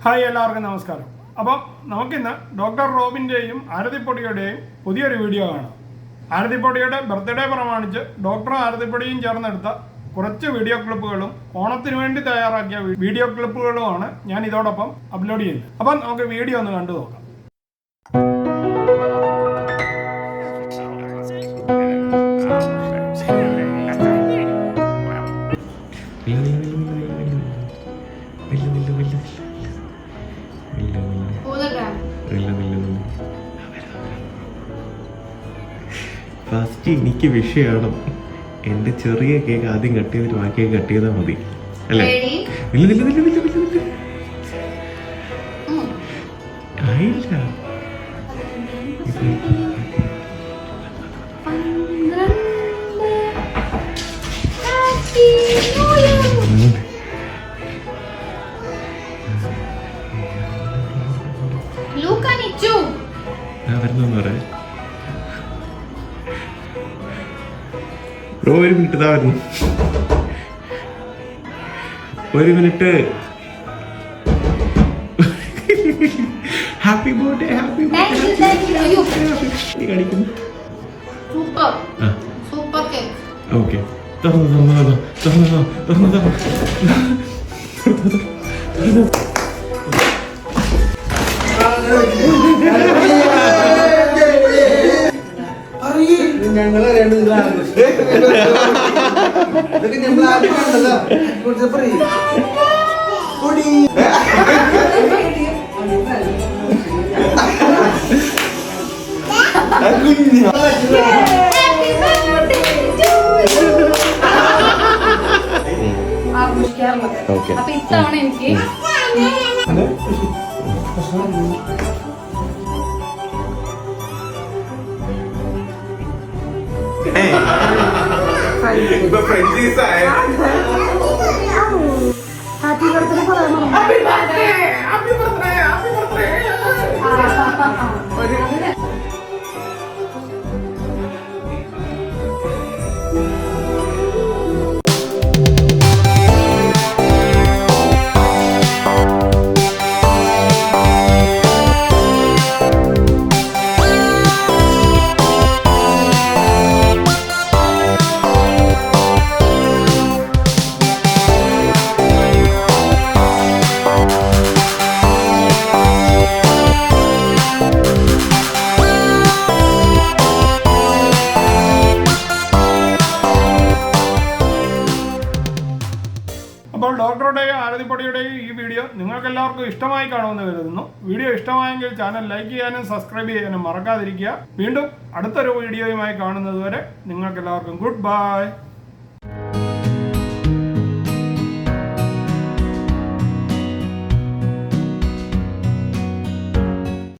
Hi, എല്ലാവർക്കും നമസ്കാരം. അപ്പം നമുക്കിന്ന് ഡോക്ടർ റോബിൻ്റെയും ആരതിപ്പൊടിയുടെയും പുതിയൊരു വീഡിയോ കാണാം. ആരതിപ്പൊടിയുടെ ബർത്ത്ഡേ പ്രമാണിച്ച് ഡോക്ടറും ആരതിപ്പൊടിയും ചേർന്നെടുത്ത കുറച്ച് വീഡിയോ ക്ലിപ്പുകളും ഓണത്തിന് വേണ്ടി തയ്യാറാക്കിയ വീഡിയോ ക്ലിപ്പുകളുമാണ് ഞാൻ ഇതോടൊപ്പം അപ്ലോഡ് ചെയ്യുന്നത്. അപ്പം നമുക്ക് വീഡിയോ ഒന്ന് കണ്ടു നോക്കാം. ഫസ്റ്റ് എനിക്ക് വിഷയമാണ് എന്റെ ചെറിയ കേക്ക് ആദ്യം കട്ട് ചെയ്തിട്ട് ബാക്കി കട്ട് ചെയ്താൽ മതി അല്ലേ? ആയില്ല. വരുന്ന പറയാ ബ്രോ, ഒരു മിനിറ്റ് ഇതാ വരുന്നു. ഒരു minute. Happy birthday, happy birthday കാണിക്കുന്നു. ഓക്കെ, തുറന്നു. ഞങ്ങള് അപ്പൊ ഇത്തവണ എനിക്ക് ഹാപ്പി ബർത്ത്ഡേ പറയാൻ അപ്പോൾ ഡോക്ടറുടെയും ആരതിപ്പൊടിയുടെയും ഈ വീഡിയോ നിങ്ങൾക്ക് എല്ലാവർക്കും ഇഷ്ടമായി കാണുമെന്ന് കരുതുന്നു. വീഡിയോ ഇഷ്ടമായെങ്കിൽ ചാനൽ ലൈക്ക് ചെയ്യാനും സബ്സ്ക്രൈബ് ചെയ്യാനും മറക്കാതിരിക്കുക. വീണ്ടും അടുത്തൊരു വീഡിയോയുമായി കാണുന്നത് വരെ നിങ്ങൾക്ക് എല്ലാവർക്കും ഗുഡ് ബൈ.